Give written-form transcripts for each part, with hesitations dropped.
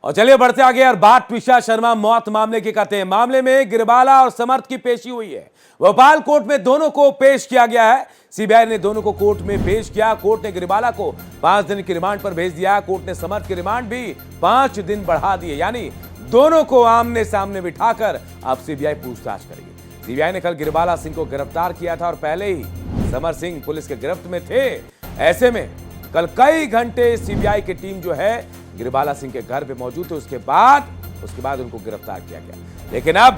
और चलिए बढ़ते आगे यार, बात ट्विशा शर्मा मौत मामले की करते हैं। मामले में गिरबाला और समर्थ की पेशी हुई है। भोपाल कोर्ट में दोनों को पेश किया गया है। सीबीआई ने दोनों को कोर्ट में पेश किया। कोर्ट ने गिरबाला को 5 दिन की रिमांड पर भेज दिया। कोर्ट ने समर्थ की रिमांड भी 5 दिन बढ़ा दिए, यानी दोनों को आमने सामने बिठाकर अब सीबीआई पूछताछ करेगी। सीबीआई ने कल गिरबाला सिंह को गिरफ्तार किया था और पहले ही समर्थ सिंह पुलिस के गिरफ्त में थे। ऐसे में कल कई घंटे सीबीआई की टीम जो है गिरबाला सिंह के घर पे मौजूद थे। उसके बाद उनको गिरफ्तार किया गया। लेकिन अब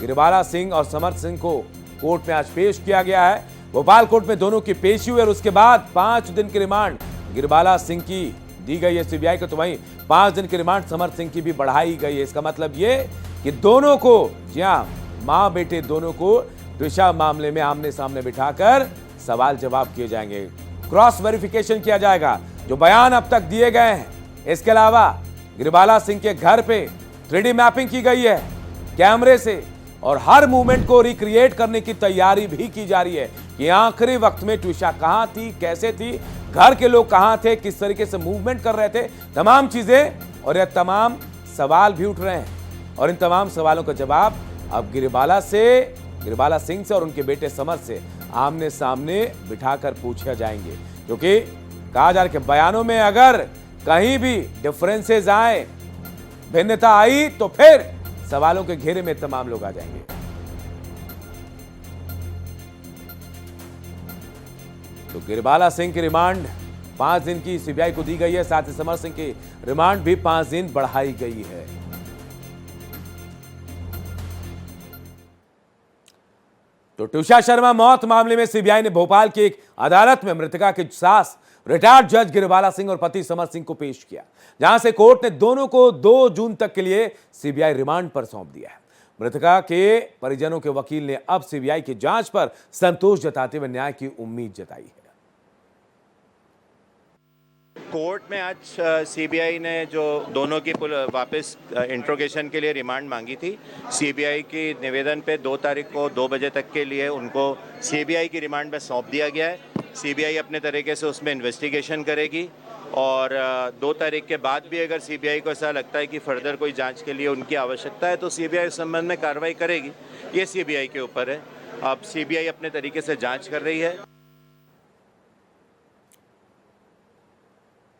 गिरबाला सिंह और समर्थ सिंह को कोर्ट में आज पेश किया गया है। भोपाल कोर्ट में दोनों की पेशी हुई और उसके बाद 5 दिन की रिमांड गिरबाला सिंह की दी गई है सीबीआई को। तो वहीं 5 दिन की रिमांड समर्थ सिंह की भी बढ़ाई गई है। इसका मतलब ये कि दोनों को, जी हां, मां बेटे दोनों को ट्विशा मामले में आमने सामने बिठाकर सवाल जवाब किए जाएंगे। क्रॉस वेरिफिकेशन किया जाएगा जो बयान अब तक दिए गए हैं। इसके अलावा गिरबाला सिंह के घर पे 3D मैपिंग की गई है कैमरे से और हर मूवमेंट को रिक्रिएट करने की तैयारी भी की जा रही है कि आखिरी वक्त में ट्विशा कहां थी, कैसे थी, घर के लोग कहां थे, किस तरीके से मूवमेंट कर रहे थे, तमाम चीजें और यह तमाम सवाल भी उठ रहे हैं। और इन तमाम सवालों का जवाब अब गिरबाला सिंह से और उनके बेटे समर्थ से आमने सामने बिठाकर पूछे जाएंगे। क्योंकि कहा जा रहा है कि बयानों में अगर कहीं भी डिफरेंसेस आए, भिन्नता आई, तो फिर सवालों के घेरे में तमाम लोग आ जाएंगे। तो गिरबाला सिंह की रिमांड 5 दिन की सीबीआई को दी गई है। साथ ही समर्थ सिंह की रिमांड भी 5 दिन बढ़ाई गई है। तो ट्विशा शर्मा मौत मामले में सीबीआई ने भोपाल की एक अदालत में मृतका की सास रिटायर्ड जज गिरबाला सिंह और पति समर्थ सिंह को पेश किया, जहां से कोर्ट ने दोनों को 2 जून तक के लिए सीबीआई रिमांड पर सौंप दिया है। मृतका के परिजनों के वकील ने अब सीबीआई की जांच पर संतोष जताते हुए न्याय की उम्मीद जताई है। कोर्ट में आज सीबीआई ने जो दोनों की वापस इंट्रोगेशन के लिए रिमांड मांगी थी, सीबीआई की निवेदन पे 2 तारीख को 2 बजे तक के लिए उनको सीबीआई की रिमांड में सौंप दिया गया है। सीबीआई अपने तरीके से उसमें इन्वेस्टिगेशन करेगी और 2 तारीख के बाद भी अगर सीबीआई को ऐसा लगता है कि फर्दर कोई जांच के लिए उनकी आवश्यकता है तो सीबीआई इस संबंध में कार्रवाई करेगी। ये सीबीआई के ऊपर है। अब सीबीआई अपने तरीके से जांच कर रही है।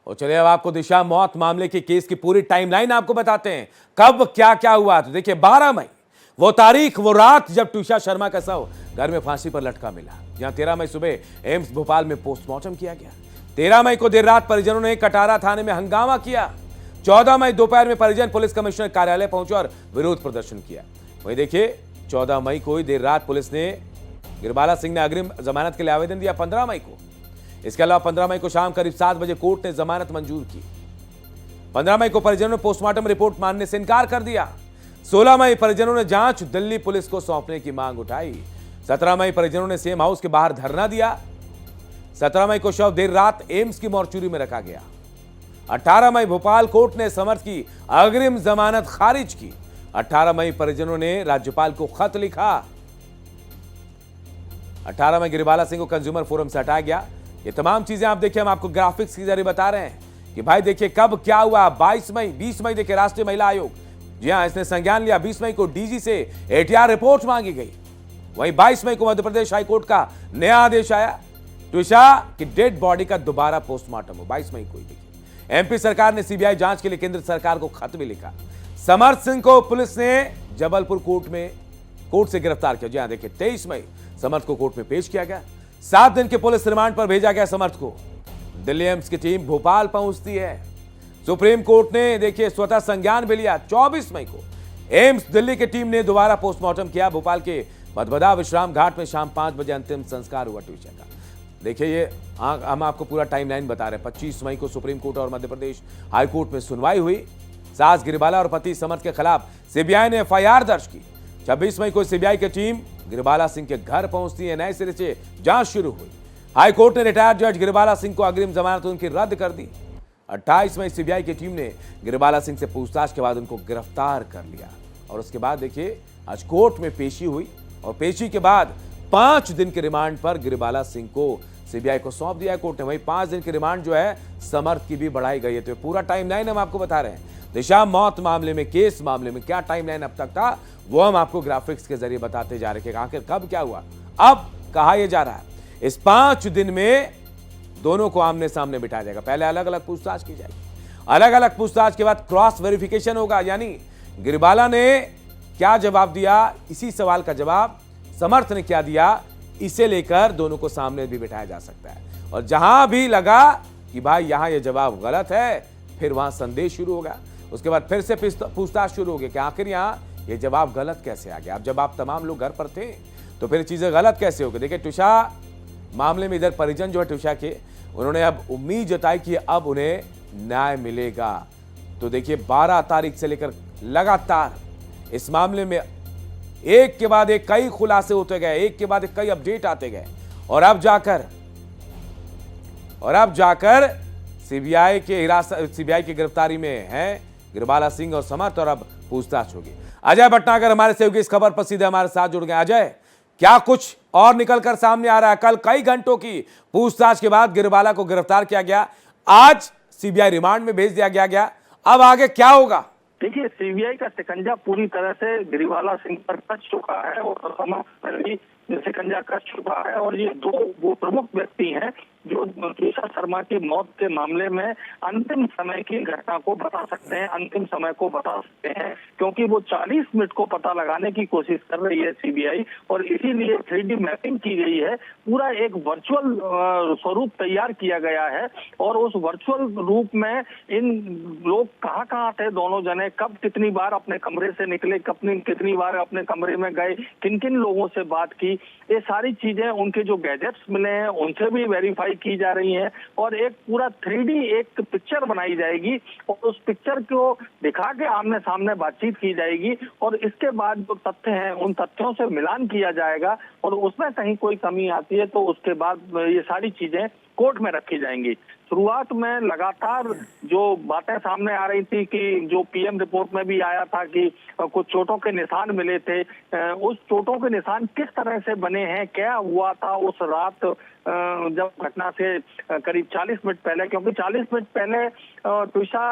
और चलिए अब आपको दिशा मौत मामले के केस की पूरी टाइमलाइन आपको बताते हैं, कब क्या क्या हुआ। तो देखिए 12 मई वो तारीख, वो रात जब ट्विशा शर्मा का शव घर में फांसी पर लटका मिला। जहां 13 मई सुबह एम्स भोपाल में पोस्टमार्टम किया गया। 13 मई को देर रात परिजनों ने कटारा थाने में हंगामा किया। 14 मई दोपहर में परिजन पुलिस कमिश्नर कार्यालय पहुंचे और विरोध प्रदर्शन किया। वहीं देखिए 14 मई को ही देर रात पुलिस ने गिरबाला सिंह ने अग्रिम जमानत के लिए आवेदन दिया 15 मई को। इसके अलावा 15 मई को शाम करीब 7 बजे कोर्ट ने जमानत मंजूर की। 15 मई को परिजनों ने पोस्टमार्टम रिपोर्ट मानने से इनकार कर दिया। 16 मई परिजनों ने जांच दिल्ली पुलिस को सौंपने की मांग उठाई। 17 मई परिजनों ने सेम हाउस के बाहर धरना दिया। 17 मई को शव देर रात एम्स की मॉर्चुरी में रखा गया। 18 मई भोपाल कोर्ट ने समर्थ की अग्रिम जमानत खारिज की। 18 मई परिजनों ने राज्यपाल को खत लिखा। 18 मई गिरबाला सिंह को कंज्यूमर फोरम से हटाया गया। ये तमाम चीजें आप देखिए, हम आपको ग्राफिक्स के जरिए बता रहे हैं कि भाई देखिए कब क्या हुआ। 20 मई देखिए राष्ट्रीय महिला आयोग, जी हां, इसने संज्ञान लिया। 20 मई को डीजी से एटीआर रिपोर्ट मांगी गई। वहीं 22 मई को मध्य प्रदेश हाईकोर्ट का नया आदेश आया, ट्विशा की डेड बॉडी का दोबारा पोस्टमार्टम हो। 22 मई को ही देखिए एमपी सरकार ने सीबीआई जांच के लिए केंद्र सरकार को खत भी लिखा। समर्थ सिंह को पुलिस ने जबलपुर कोर्ट से गिरफ्तार किया। जी हां देखिए 23 मई समर्थ को कोर्ट में पेश किया गया। 7 दिन के पुलिस रिमांड पर भेजा गया समर्थ को। दिल्ली एम्स की टीम भोपाल पहुंचती है। सुप्रीम कोर्ट ने देखिए स्वतः संज्ञान भी लिया। 24 मई को एम्स दिल्ली की टीम ने दोबारा पोस्टमार्टम किया। भोपाल के मधबदा विश्राम घाट में शाम 5 बजे अंतिम संस्कार हुआ ट्विशा का। देखिए ये हम आपको पूरा टाइमलाइन बता रहे हैं। 25 मई को सुप्रीम कोर्ट और मध्य प्रदेश हाईकोर्ट में सुनवाई हुई। सास गिरबाला और पति समर्थ के खिलाफ सीबीआई ने एफआईआर दर्ज की। 26 मई को सीबीआई की टीम गिरबाला सिंह के घर पहुंचती है। नए सिरे से जांच शुरू हुई। हाईकोर्ट ने रिटायर्ड जज गिरबाला सिंह को अग्रिम जमानत उनकी रद्द कर दी। 28 मई सीबीआई की टीम ने गिरबाला सिंह से पूछताछ के बाद उनको गिरफ्तार कर लिया। और उसके बाद देखिए आज कोर्ट में पेशी हुई और पेशी के बाद 5 दिन के रिमांड पर गिरबाला सिंह को सीबीआई को सौंप दिया कोर्ट ने। वहीं 5 दिन की रिमांड जो है समर्थ की भी बढ़ाई गई है। तो पूरा टाइमलाइन हम आपको बता रहे हैं। दिशा मौत मामले में, केस मामले में क्या टाइमलाइन अब तक था, वो हम आपको ग्राफिक्स के जरिए बताते जा रहे हैं। आखिर कब क्या हुआ, अब कहा यह जा रहा है इस 5 दिन में दोनों को आमने सामने बिठाया जाएगा। पहले अलग अलग पूछताछ की जाएगी, अलग अलग पूछताछ के बाद क्रॉस वेरिफिकेशन होगा, यानी गिरिबाला ने क्या जवाब दिया, इसी सवाल का जवाब समर्थ ने क्या दिया, इसे लेकर दोनों को सामने भी बिठाया जा सकता है। और जहां भी लगा कि भाई यहां यह जवाब गलत है, फिर वहां संदेश शुरू होगा, उसके बाद फिर से पूछताछ शुरू होगी कि आखिर यहां यह जवाब गलत कैसे आ गया। अब जब आप तमाम लोग घर पर थे तो फिर चीजें गलत कैसे हो गई। देखिए ट्यूशा मामले में इधर परिजन जो है ट्यूशा के, उन्होंने अब उम्मीद जताई कि अब उन्हें न्याय मिलेगा। तो देखिए 12 तारीख से लेकर लगातार इस मामले में एक के बाद एक कई खुलासे होते गए, एक के बाद एक कई अपडेट आते गए, और अब जाकर सीबीआई की गिरफ्तारी में हैं गिरिबाला सिंह और समर्थ, और अब पूछताछ होगी। अजय भटनागर हमारे सहयोगी इस खबर पर सीधे हमारे साथ जुड़ गए। अजय, क्या कुछ और निकलकर सामने आ रहा है? कल कई घंटों की पूछताछ के बाद गिरिबाला को गिरफ्तार किया गया, आज सीबीआई रिमांड में भेज दिया गया, अब आगे क्या होगा? देखिए, सीबीआई का शिकंजा पूरी तरह से गिरिबाला सिंह पर कस चुका है और समर्थ पर भी शिकंजा कस चुका है, और ये दो वो प्रमुख व्यक्ति हैं जो तुषार शर्मा की मौत के मामले में अंतिम समय की घटना को बता सकते हैं, अंतिम समय को बता सकते हैं, क्योंकि वो 40 मिनट को पता लगाने की कोशिश कर रही है सीबीआई, और इसीलिए 3D मैपिंग की गई है, पूरा एक वर्चुअल स्वरूप तैयार किया गया है, और उस वर्चुअल रूप में इन लोग कहाँ थे दोनों जने, कब कितनी बार अपने कमरे से निकले, कितनी बार अपने कमरे में गए, किन किन लोगों से बात की, ये सारी चीजें, उनके जो गैजेट्स मिले हैं उनसे भी वेरीफाई की जा रही है, और एक पूरा 3D एक पिक्चर बनाई जाएगी, और उस पिक्चर को दिखा के आमने सामने बातचीत की जाएगी, और इसके बाद जो तथ्य हैं उन तथ्यों से मिलान किया जाएगा, और उसमें कहीं कोई कमी आती है तो उसके बाद ये सारी चीजें कोर्ट में रखी जाएंगी। शुरुआत में लगातार जो बातें सामने आ रही थी कि जो पीएम रिपोर्ट में भी आया था कि कुछ चोटों के निशान मिले थे, उस चोटों के निशान किस तरह से बने हैं, क्या हुआ था उस रात जब घटना से करीब 40 मिनट पहले, क्योंकि 40 मिनट पहले तुषा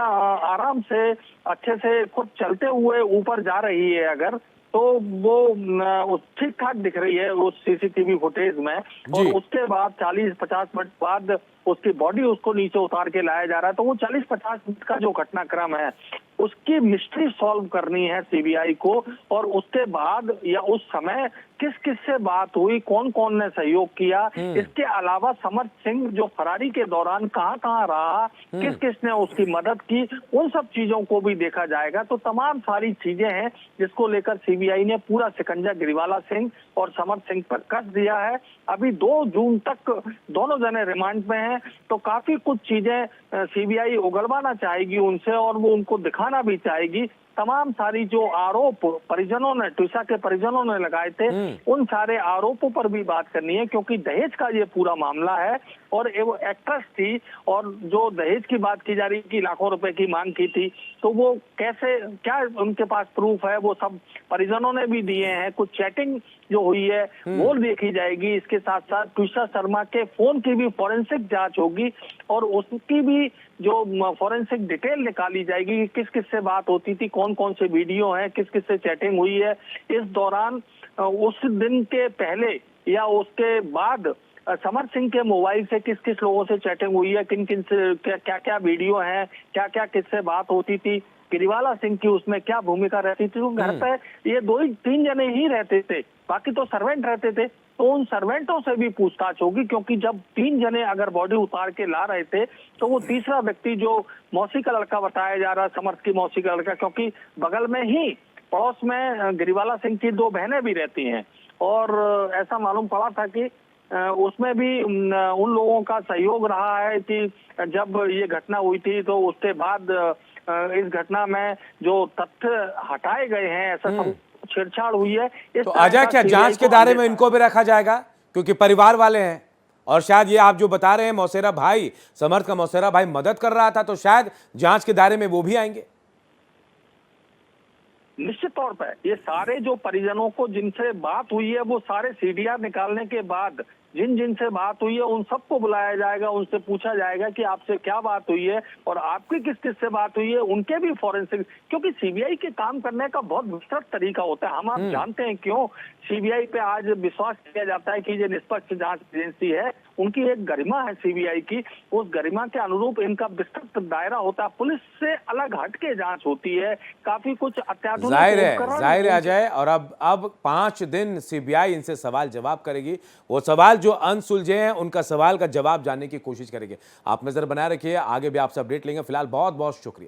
आराम से अच्छे से खुद चलते हुए ऊपर जा रही है अगर, तो वो ठीक ठाक दिख रही है उस सीसीटीवी फुटेज में, और उसके बाद 40-50 मिनट बाद उसकी बॉडी उसको नीचे उतार के लाया जा रहा है। तो वो 40-50 मिनट का जो घटनाक्रम है उसकी मिस्ट्री सॉल्व करनी है सीबीआई को, और उसके बाद या उस समय किस किस से बात हुई, कौन कौन ने सहयोग किया, इसके अलावा समर्थ सिंह जो फरारी के दौरान कहाँ रहा, किस किस ने उसकी मदद की, उन सब चीजों को भी देखा जाएगा। तो तमाम सारी चीजें हैं जिसको लेकर सीबीआई ने पूरा शिकंजा गिरिबाला सिंह और समर्थ सिंह पर कस दिया है। अभी 2 जून तक दोनों जने रिमांड में हैं, तो काफी कुछ चीजें सीबीआई उगलवाना चाहेगी उनसे, और वो उनको दिखाना भी चाहेगी। तमाम सारी जो आरोप परिजनों ने, तुषा के परिजनों ने लगाए थे, उन सारे आरोपों पर भी बात करनी है, क्योंकि दहेज का ये पूरा मामला है, और वो एक्ट्रेस थी, और जो दहेज की बात की जा रही कि लाखों रुपए की मांग की थी, तो वो कैसे, क्या उनके पास प्रूफ है, वो सब परिजनों ने भी दिए हैं। कुछ चैटिंग जो हुई है वो देखी जाएगी। इसके साथ साथ तुषार शर्मा के फोन की भी फॉरेंसिक जांच होगी, और उसकी भी जो फॉरेंसिक डिटेल निकाली जाएगी कि किस किस से बात होती थी, कौन कौन से वीडियो हैं, किस किस से चैटिंग हुई है इस दौरान, उस दिन के पहले या उसके बाद समर्थ सिंह के मोबाइल से किस किस लोगों से चैटिंग हुई है, किन किन से क्या क्या वीडियो हैं, क्या क्या किससे बात होती थी, गिरिबाला सिंह की उसमें क्या भूमिका रहती थी। तो घर पे ये 2-3 जने ही रहते थे, बाकी तो सर्वेंट रहते थे, तो उन सर्वेंटों से भी पूछताछ होगी, क्योंकि जब 3 जने अगर बॉडी उतार के ला रहे थे तो वो तीसरा व्यक्ति जो मौसी का लड़का बताया जा रहा है, समर्थ की मौसी का लड़का, क्योंकि बगल में ही पड़ोस में गिरिबाला सिंह की 2 बहनें भी रहती हैं, और ऐसा मालूम पड़ा था कि उसमें भी उन लोगों का सहयोग रहा है कि जब ये घटना हुई थी तो उसके बाद इस घटना में जो तथ्य हटाए गए हैं, ऐसा सब छेड़छाड़ हुई है। तो अजय, क्या जांच के दायरे में इनको भी रखा जाएगा, क्योंकि परिवार वाले हैं, और शायद ये आप जो बता रहे हैं मौसेरा भाई, समर्थ का मौसेरा भाई मदद कर रहा था, तो शायद जांच के दायरे में वो भी आएंगे। निश्चित तौर पर ये सारे जो परिजनों को जिनसे बात हुई है वो सारे सीडीआर निकालने के बाद जिन जिन से बात हुई है उन सबको बुलाया जाएगा, उनसे पूछा जाएगा कि आपसे क्या बात हुई है और आपकी किस किस से बात हुई है, उनके भी फॉरेंसिक, क्योंकि सीबीआई के काम करने का बहुत विस्तृत तरीका होता है। हम आप जानते हैं क्यों सीबीआई पे आज विश्वास किया जाता है कि ये निष्पक्ष जांच एजेंसी है, उनकी एक गरिमा है सीबीआई की, उस गरिमा के अनुरूप इनका विस्तृत दायरा होता है, पुलिस से अलग हटके जांच होती है, काफी कुछ अत्याधुनिक जाहिर है अजय। और अब 5 दिन सीबीआई इनसे सवाल जवाब करेगी, वो सवाल जो अनसुलझे हैं उनका सवाल का जवाब जानने की कोशिश करेगी। आप नजर बनाए रखिए, आगे भी आपसे अपडेट लेंगे। फिलहाल बहुत बहुत शुक्रिया।